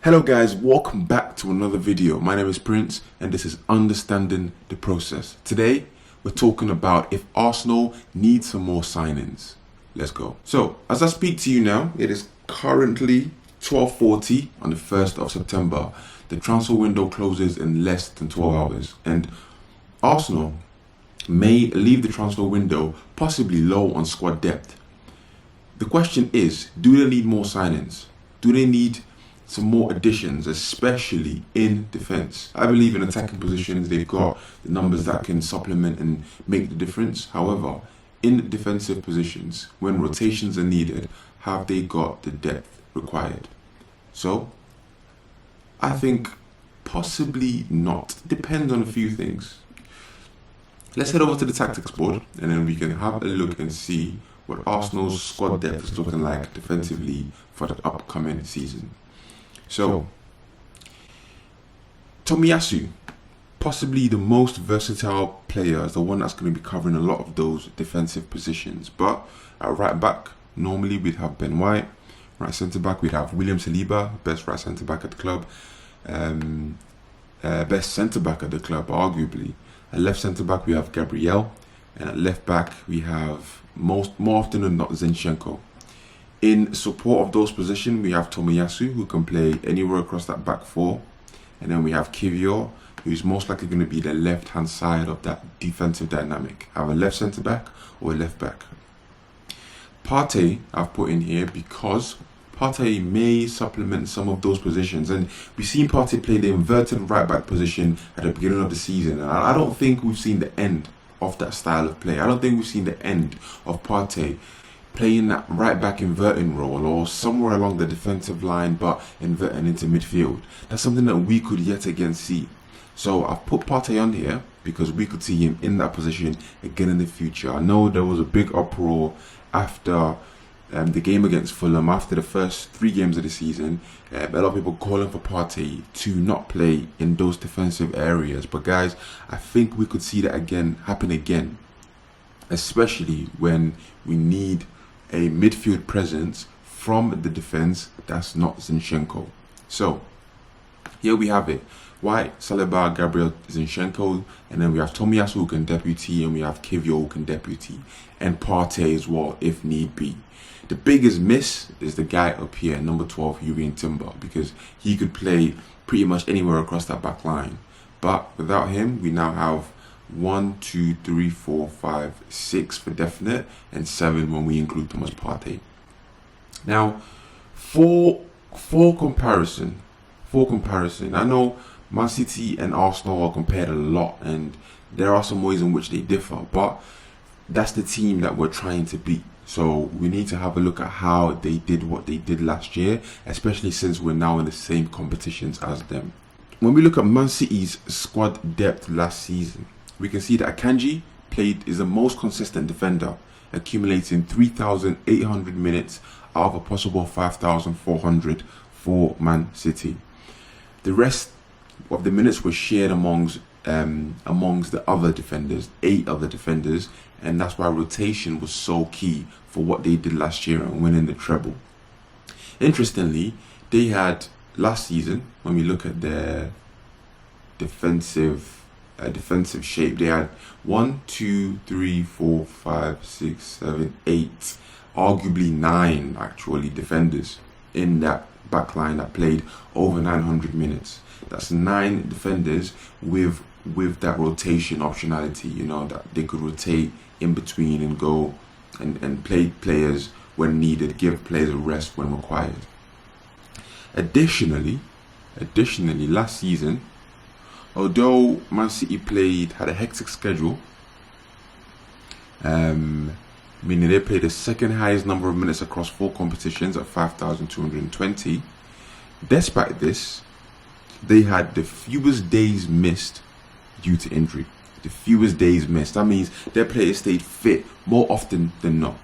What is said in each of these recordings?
Hello guys, welcome back to another video. My name is Prince and this is Understanding the Process. Today we're talking about if Arsenal need some more signings. Let's go. So as I speak to you now, it is currently 12:40 on the 1st of September. The transfer window closes in less than 12 hours and Arsenal may leave the transfer window possibly low on squad depth. The question is, do they need more signings? Do they need some more additions, especially in defence? I believe in attacking positions, they've got the numbers that can supplement and make the difference. However, in defensive positions, when rotations are needed, have they got the depth required? So, I think possibly not. Depends on a few things. Let's head over to the tactics board and then we can have a look and see what Arsenal's squad depth is looking like defensively for the upcoming season. So, Tomiyasu, possibly the most versatile player, is the one that's going to be covering a lot of those defensive positions. But at right back, normally we'd have Ben White. Right centre back, we'd have William Saliba, best right centre back at the club, best centre back at the club, arguably. At left centre back, we have Gabriel, and at left back, we have more often than not Zinchenko. In support of those positions, we have Tomiyasu, who can play anywhere across that back four. And then we have Kivior, who's most likely going to be the left-hand side of that defensive dynamic. Have a left centre-back or a left-back. Partey, I've put in here because Partey may supplement some of those positions. And we've seen Partey play the inverted right-back position at the beginning of the season. And I don't think we've seen the end of that style of play. I don't think we've seen the end of Partey playing that right back inverting role or somewhere along the defensive line but inverting into midfield. That's something that we could yet again see. So I've put Partey on here because we could see him in that position again in the future. I know there was a big uproar after the game against Fulham, after the first 3 games of the season. A lot of people calling for Partey to not play in those defensive areas. But guys, I think we could see that happen again, especially when we need a midfield presence from the defense that's not Zinchenko. So here we have it. White, Saliba, Gabriel, Zinchenko, and then we have Tomiyasu who can deputy, and we have Kivior who can deputy, and Partey as well if need be. The biggest miss is the guy up here, number 12, Yuri Timber, because he could play pretty much anywhere across that back line. But without him, we now have 1, 2, 3, 4, 5, 6 for definite, and 7 when we include Thomas Partey. Now, for comparison, I know Man City and Arsenal are compared a lot, and there are some ways in which they differ, but that's the team that we're trying to beat. So we need to have a look at how they did what they did last year, especially since we're now in the same competitions as them. When we look at Man City's squad depth last season, we can see that Akanji is the most consistent defender, accumulating 3,800 minutes out of a possible 5,400 for Man City. The rest of the minutes were shared amongst the other defenders, 8 other defenders, and that's why rotation was so key for what they did last year and winning the treble. Interestingly, they had last season, when we look at their defensive shape, they had 1, 2, 3, 4, 5, 6, 7, 8, arguably 9 actually defenders in that back line that played over 900 minutes. That's 9 defenders with that rotation optionality, you know, that they could rotate in between and go and play players when needed, give players a rest when required. Additionally, last season, although Man City had a hectic schedule, meaning they played the second highest number of minutes across 4 competitions at 5,220. Despite this, they had the fewest days missed due to injury. The fewest days missed. That means their players stayed fit more often than not.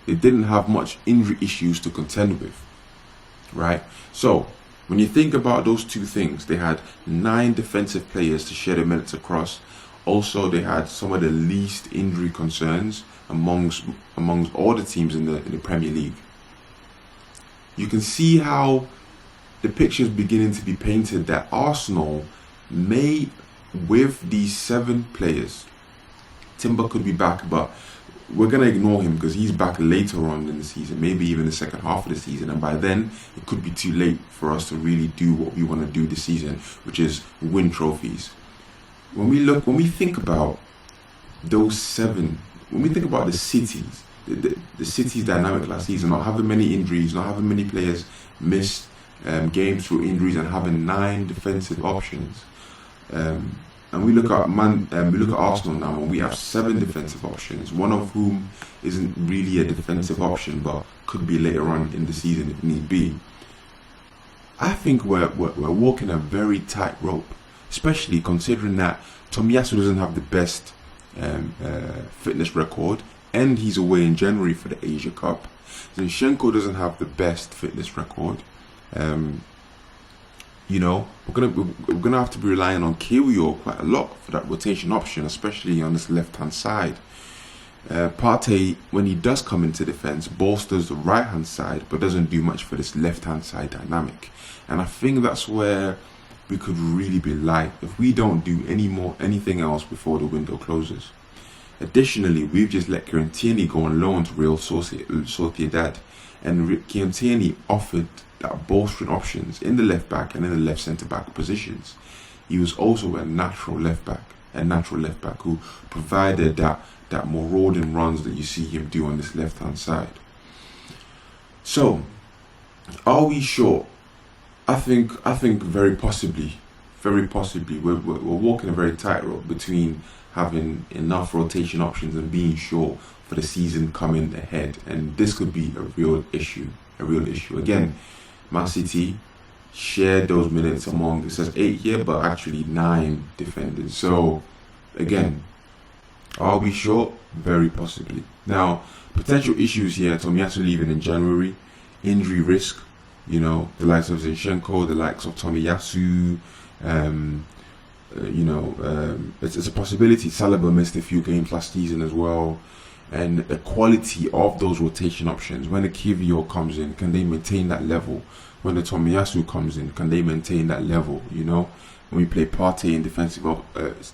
They didn't have much injury issues to contend with, right? So when you think about those two things, they had 9 defensive players to share the minutes across. Also, they had some of the least injury concerns amongst all the teams in the Premier League. You can see how the picture is beginning to be painted that Arsenal may, with these 7 players, Timber could be back, but we're going to ignore him because he's back later on in the season, maybe even the second half of the season, and by then it could be too late for us to really do what we want to do this season, which is win trophies. When we think about those 7, when we think about the cities, the city's dynamic last season, not having many injuries, not having many players missed games through injuries, and having 9 defensive options. And we look at Arsenal now, and we have 7 defensive options, one of whom isn't really a defensive option, but could be later on in the season if need be. I think we're walking a very tight rope, especially considering that Tomiyasu doesn't have the best fitness record, and he's away in January for the Asia Cup. Zinchenko doesn't have the best fitness record. We're gonna have to be relying on Kiwior quite a lot for that rotation option, especially on this left-hand side. Partey, when he does come into defence, bolsters the right-hand side, but doesn't do much for this left-hand side dynamic. And I think that's where we could really be light if we don't do anything else before the window closes. Additionally, we've just let Kieran Tierney go on loan to Real Sociedad, and Kieran Tierney offered that bolstering options in the left back and in the left centre back positions. He was also a natural left back who provided that marauding runs that you see him do on this left hand side. So, are we short? I think very possibly we're walking a very tightrope between having enough rotation options and being short for the season coming ahead, and this could be a real issue. Again, Man City shared those minutes among, it says 8 here, but actually 9 defenders. So again, are we short? Very possibly. Now, potential issues here: Tomiyasu leaving in January, injury risk. The likes of Zinchenko, the likes of Tomiyasu. It's a possibility. Saliba missed a few games last season as well. And the quality of those rotation options, when the Kiwior comes in, can they maintain that level? When the Tomiyasu comes in, can they maintain that level? When we play Partey in defensive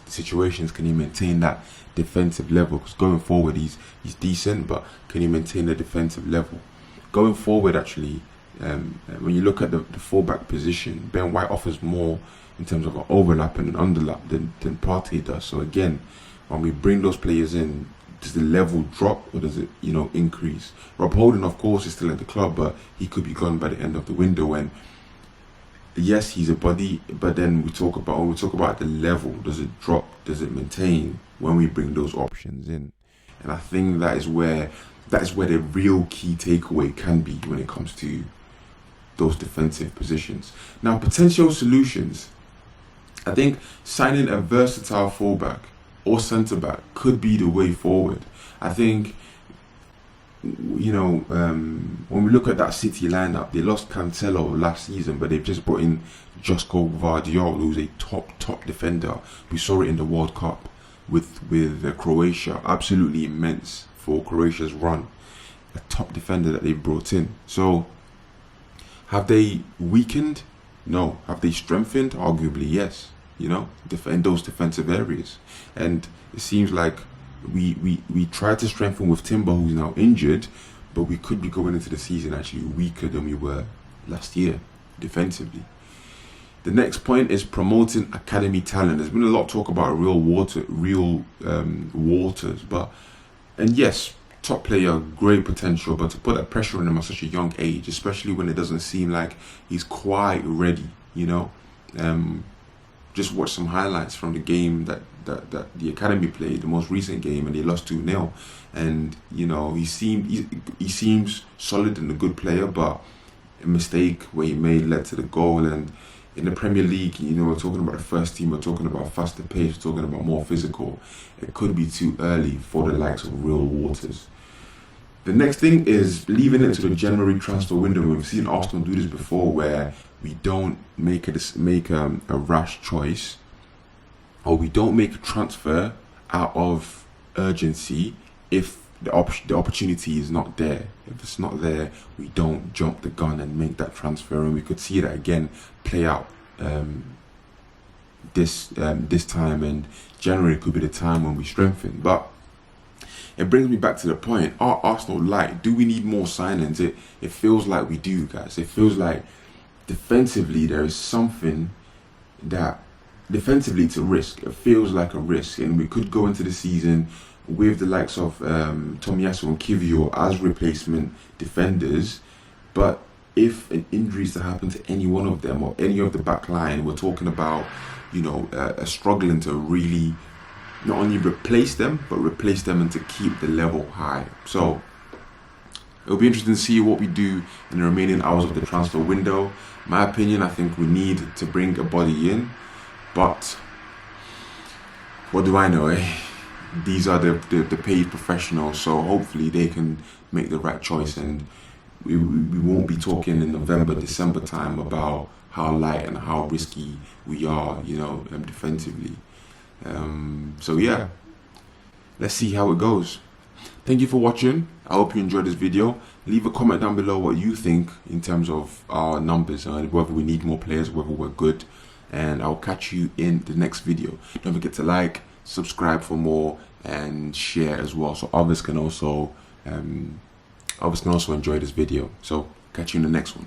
situations, can he maintain that defensive level? Because going forward, he's decent, but can he maintain the defensive level? Going forward, actually, when you look at the fullback position, Ben White offers more in terms of an overlap and an underlap than Partey does. So again, when we bring those players in, does the level drop or does it, increase? Rob Holding, of course, is still at the club, but he could be gone by the end of the window. And yes, he's a body, but then when we talk about the level, does it drop? Does it maintain when we bring those options in? And I think that is where the real key takeaway can be when it comes to those defensive positions. Now, potential solutions. I think signing a versatile fullback or centre back could be the way forward. I think, when we look at that City lineup, they lost Cancelo last season, but they've just brought in Josko Gvardiol, who's a top defender. We saw it in the World Cup with Croatia. Absolutely immense for Croatia's run. A top defender that they brought in. So, have they weakened? No. Have they strengthened? Arguably, yes. In those defensive areas. And it seems like we tried to strengthen with Timber, who's now injured, but we could be going into the season actually weaker than we were last year defensively. The next point is promoting academy talent. There's been a lot of talk about real Waters, and yes, top player, great potential, but to put that pressure on him at such a young age, especially when it doesn't seem like he's quite ready, just watch some highlights from the game that the academy played, the most recent game, and they lost 2-0. And he seems solid and a good player, but a mistake where he made led to the goal. And in the Premier League, we're talking about the first team, we're talking about faster pace, we're talking about more physical. It could be too early for the likes of real Waters. The next thing is leaving it to the January transfer window. We've seen Arsenal do this before, where we don't make a rash choice, or we don't make a transfer out of urgency if the opportunity is not there. If it's not there, we don't jump the gun and make that transfer, and we could see that again play out this time, and January could be the time when we strengthen. But it brings me back to the point: are Arsenal light? Do we need more signings? It feels like we do, guys. It feels like defensively there is something that defensively it's a risk. It feels like a risk, and we could go into the season with the likes of Tomiyasu and Kivior as replacement defenders, but if an injury is to happen to any one of them or any of the back line, we're talking about, you know, struggling to really not only replace them, but replace them and to keep the level high. So it'll be interesting to see what we do in the remaining hours of the transfer window. My opinion, I think we need to bring a body in, but what do I know, eh? These are the paid professionals, so hopefully they can make the right choice, and we won't be talking in November, December time about how light and how risky we are, you know, defensively. So yeah, let's see how it goes. Thank you for watching. I hope you enjoyed this video. Leave a comment down below what you think in terms of our numbers and whether we need more players, whether we're good, and I'll catch you in the next video. Don't forget to like, subscribe for more, and share as well, so others can also enjoy this video. So catch you in the next one.